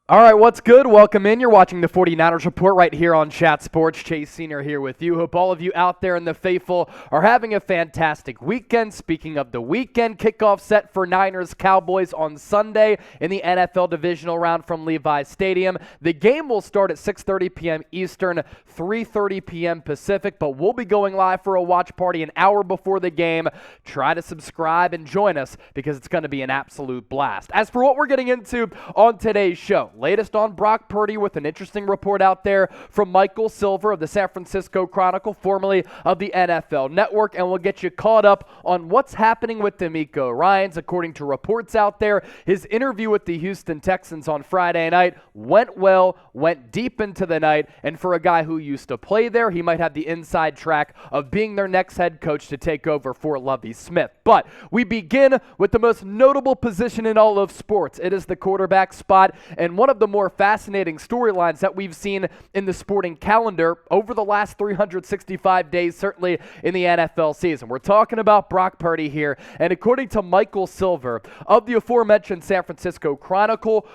All right, what's good? Welcome in. You're watching the 49ers Report right here on Chat Sports. Chase Senior here with you. Hope all of you out there in the faithful are having a fantastic weekend. Speaking of the weekend, kickoff set for Niners Cowboys on Sunday in the NFL Divisional round from Levi's Stadium. The game will start at 6:30 p.m. Eastern, 3:30 p.m. Pacific, but we'll be going live for a watch party an hour before the game. Try to subscribe and join us because it's going to be an absolute blast. As for what we're getting into on today's show, latest on Brock Purdy with an interesting report out there from Michael Silver of the San Francisco Chronicle, formerly of the NFL Network, and we'll get you caught up on what's happening with DeMeco Ryans. According to reports out there, his interview with the Houston Texans on Friday night went well, went deep into the night, and for a guy who used to play there, he might have the inside track of being their next head coach to take over for Lovie Smith. But we begin with the most notable position in all of sports. It is the quarterback spot, and one of the more fascinating storylines that we've seen in the sporting calendar over the last 365 days, certainly in the NFL season. We're talking about Brock Purdy here, and according to Michael Silver of the aforementioned San Francisco Chronicle,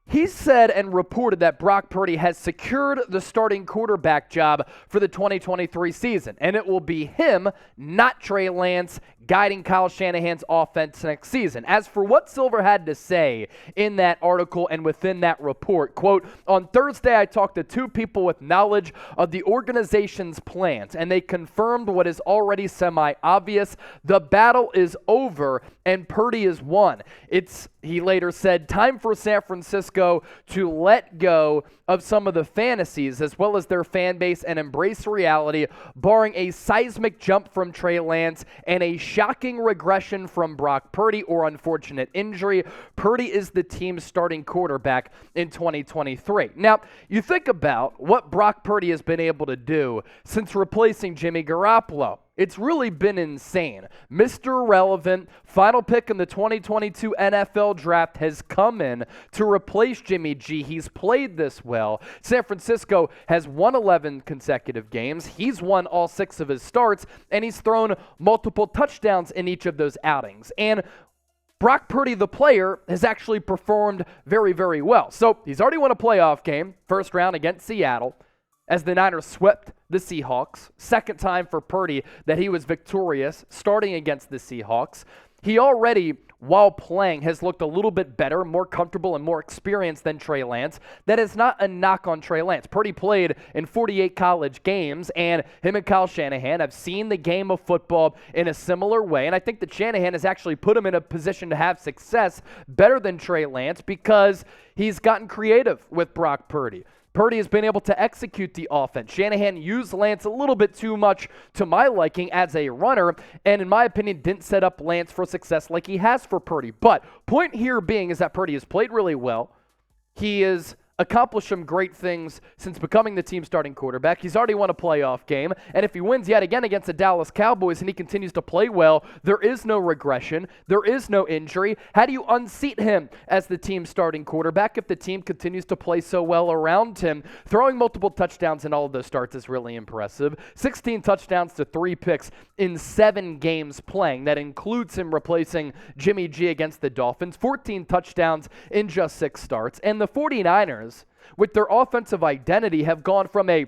he said and reported that Brock Purdy has secured the starting quarterback job for the 2023 season, and it will be him, not Trey Lance, guiding Kyle Shanahan's offense next season. As for what Silver had to say in that article and within that report, quote, "On Thursday, I talked to two people with knowledge of the organization's plans, and they confirmed what is already semi-obvious. The battle is over, and Purdy is won. It's," he later said, "time for San Francisco to let go of some of the fantasies as well as their fan base and embrace reality, barring a seismic jump from Trey Lance and a shocking regression from Brock Purdy or unfortunate injury. Purdy is the team's starting quarterback in 2023. Now, you think about what Brock Purdy has been able to do since replacing Jimmy Garoppolo. It's really been insane. Mr. Relevant, final pick in the 2022 NFL Draft, has come in to replace Jimmy G. He's played this well. San Francisco has won 11 consecutive games. He's won all 6 of his starts, and he's thrown multiple touchdowns in each of those outings. And Brock Purdy, the player, has actually performed very, very well. So he's already won a playoff game, first round against Seattle, as the Niners swept the Seahawks. Second time for Purdy that he was victorious starting against the Seahawks. He already, while playing, has looked a little bit better, more comfortable, and more experienced than Trey Lance. That is not a knock on Trey Lance. Purdy played in 48 college games, and him and Kyle Shanahan have seen the game of football in a similar way, and I think that Shanahan has actually put him in a position to have success better than Trey Lance because he's gotten creative with Brock Purdy. Purdy has been able to execute the offense. Shanahan used Lance a little bit too much to my liking as a runner, and in my opinion, didn't set up Lance for success like he has for Purdy. But point here being is that Purdy has played really well. He has accomplished some great things since becoming the team's starting quarterback. He's already won a playoff game, and if he wins yet again against the Dallas Cowboys and he continues to play well, there is no regression, there is no injury. How do you unseat him as the team's starting quarterback if the team continues to play so well around him? Throwing multiple touchdowns in all of those starts is really impressive. 16 touchdowns to 3 picks in 7 games playing. That includes him replacing Jimmy G against the Dolphins. 14 touchdowns in just 6 starts. And the 49ers, with their offensive identity, have gone from a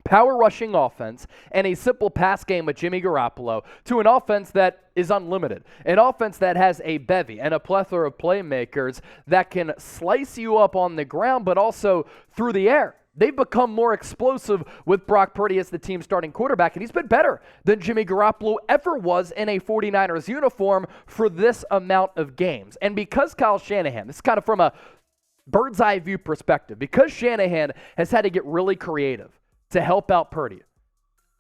power rushing offense and a simple pass game with Jimmy Garoppolo to an offense that is unlimited, an offense that has a bevy and a plethora of playmakers that can slice you up on the ground but also through the air. They've become more explosive with Brock Purdy as the team's starting quarterback, and he's been better than Jimmy Garoppolo ever was in a 49ers uniform for this amount of games. And because Kyle Shanahan, this is kind of from a bird's eye view perspective, because Shanahan has had to get really creative to help out Purdy,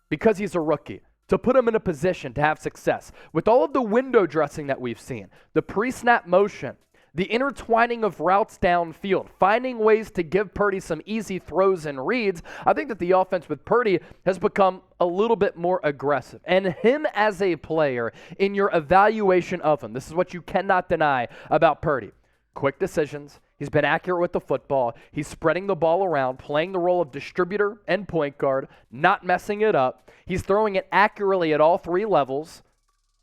because he's a rookie, to put him in a position to have success. With all of the window dressing that we've seen, the pre-snap motion, the intertwining of routes downfield, finding ways to give Purdy some easy throws and reads, I think that the offense with Purdy has become a little bit more aggressive. And him as a player, in your evaluation of him, this is what you cannot deny about Purdy. Quick decisions. He's been accurate with the football. He's spreading the ball around, playing the role of distributor and point guard, not messing it up. He's throwing it accurately at all 3 levels,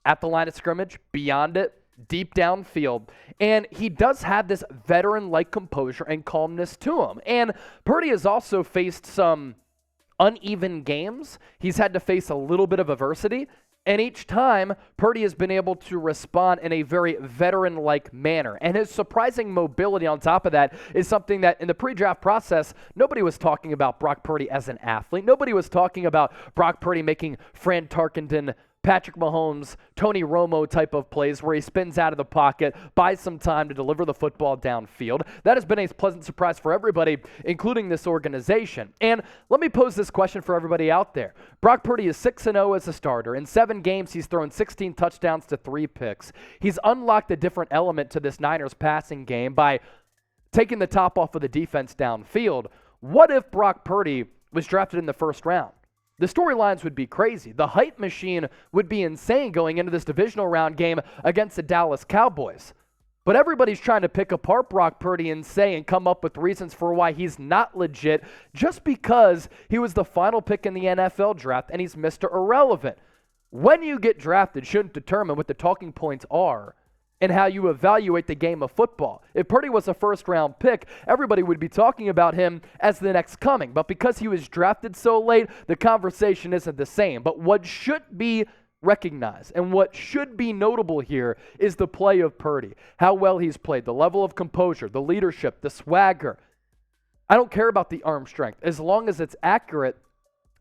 at the line of scrimmage, beyond it, deep downfield, and he does have this veteran-like composure and calmness to him. And Purdy has also faced some uneven games. He's had to face a little bit of adversity, and each time, Purdy has been able to respond in a very veteran-like manner. And his surprising mobility on top of that is something that in the pre-draft process, nobody was talking about Brock Purdy as an athlete. Nobody was talking about Brock Purdy making Fran Tarkenton, Patrick Mahomes, Tony Romo type of plays where he spins out of the pocket, buys some time to deliver the football downfield. That has been a pleasant surprise for everybody, including this organization. And let me pose this question for everybody out there. Brock Purdy is 6-0 as a starter. In 7 games, he's thrown 16 touchdowns to 3 picks. He's unlocked a different element to this Niners passing game by taking the top off of the defense downfield. What if Brock Purdy was drafted in the first round? The storylines would be crazy. The hype machine would be insane going into this divisional round game against the Dallas Cowboys. But everybody's trying to pick apart Brock Purdy and come up with reasons for why he's not legit just because he was the final pick in the NFL draft and he's Mr. Irrelevant. When you get drafted shouldn't determine what the talking points are and how you evaluate the game of football. If Purdy was a first-round pick, everybody would be talking about him as the next coming. But because he was drafted so late, the conversation isn't the same. But what should be recognized and what should be notable here is the play of Purdy, how well he's played, the level of composure, the leadership, the swagger. I don't care about the arm strength. As long as it's accurate,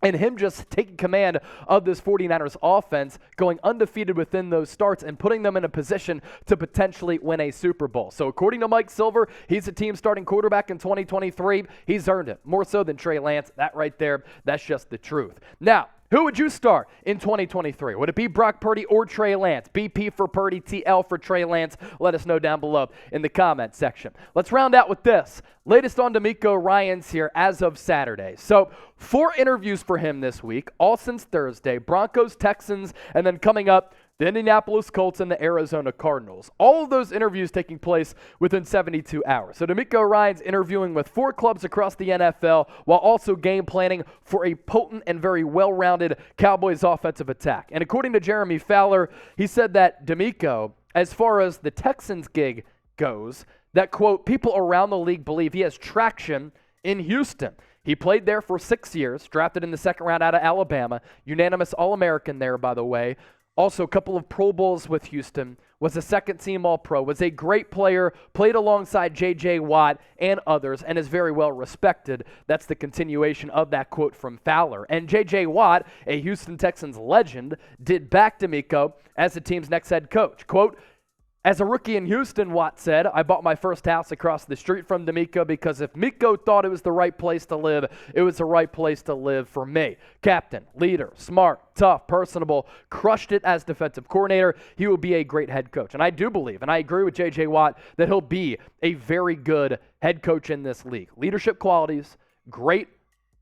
and him just taking command of this 49ers offense, going undefeated within those starts and putting them in a position to potentially win a Super Bowl. So according to Mike Silver, he's a team starting quarterback in 2023. He's earned it, more so than Trey Lance. That right there, that's just the truth. Now, who would you start in 2023? Would it be Brock Purdy or Trey Lance? BP for Purdy, TL for Trey Lance. Let us know down below in the comment section. Let's round out with this. Latest on DeMeco Ryans here as of Saturday. So 4 interviews for him this week, all since Thursday. Broncos, Texans, and then coming up, the Indianapolis Colts and the Arizona Cardinals. All of those interviews taking place within 72 hours. So DeMeco Ryans interviewing with 4 clubs across the NFL while also game planning for a potent and very well-rounded Cowboys offensive attack. And according to Jeremy Fowler, he said that DeMeco, as far as the Texans gig goes, that, quote, people around the league believe he has traction in Houston. He played there for 6 years, drafted in the second round out of Alabama, unanimous All-American there, by the way. Also, a couple of Pro Bowls with Houston, was a second-team All-Pro, was a great player, played alongside J.J. Watt and others, and is very well respected. That's the continuation of that quote from Fowler. And J.J. Watt, a Houston Texans legend, did back DeMeco as the team's next head coach. Quote, as a rookie in Houston, Watt said, I bought my first house across the street from DeMeco because if Miko thought it was the right place to live, it was the right place to live for me. Captain, leader, smart, tough, personable, crushed it as defensive coordinator. He will be a great head coach. And I do believe, and I agree with J.J. Watt, that he'll be a very good head coach in this league. Leadership qualities, great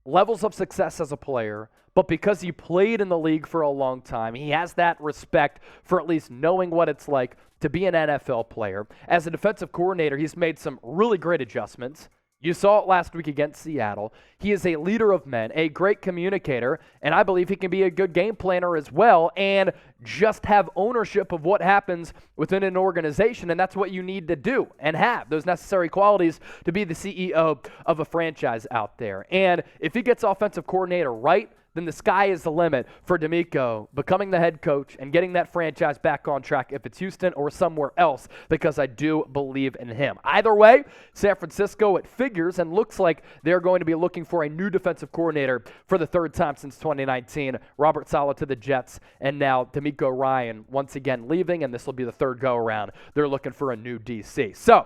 levels of success as a player, but because he played in the league for a long time, he has that respect for at least knowing what it's like to be an NFL player. As a defensive coordinator, he's made some really great adjustments. You saw it last week against Seattle. He is a leader of men, a great communicator, and I believe he can be a good game planner as well and just have ownership of what happens within an organization, and that's what you need to do and have those necessary qualities to be the CEO of a franchise out there. And if he gets offensive coordinator right, then the sky is the limit for DeMeco becoming the head coach and getting that franchise back on track if it's Houston or somewhere else, because I do believe in him. Either way, San Francisco, it figures and looks like they're going to be looking for a new defensive coordinator for the 3rd time since 2019. Robert Saleh to the Jets, and now DeMeco Ryan once again leaving, and this will be the 3rd go-around. They're looking for a new DC. So,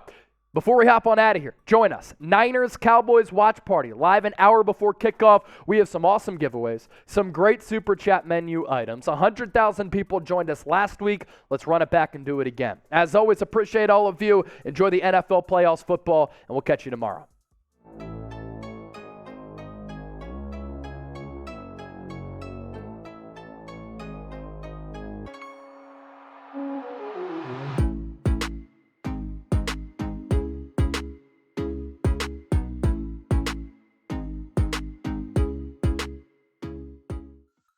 before we hop on out of here, join us. Niners-Cowboys watch party. Live an hour before kickoff. We have some awesome giveaways, some great Super Chat menu items. 100,000 people joined us last week. Let's run it back and do it again. As always, appreciate all of you. Enjoy the NFL playoffs football, and we'll catch you tomorrow.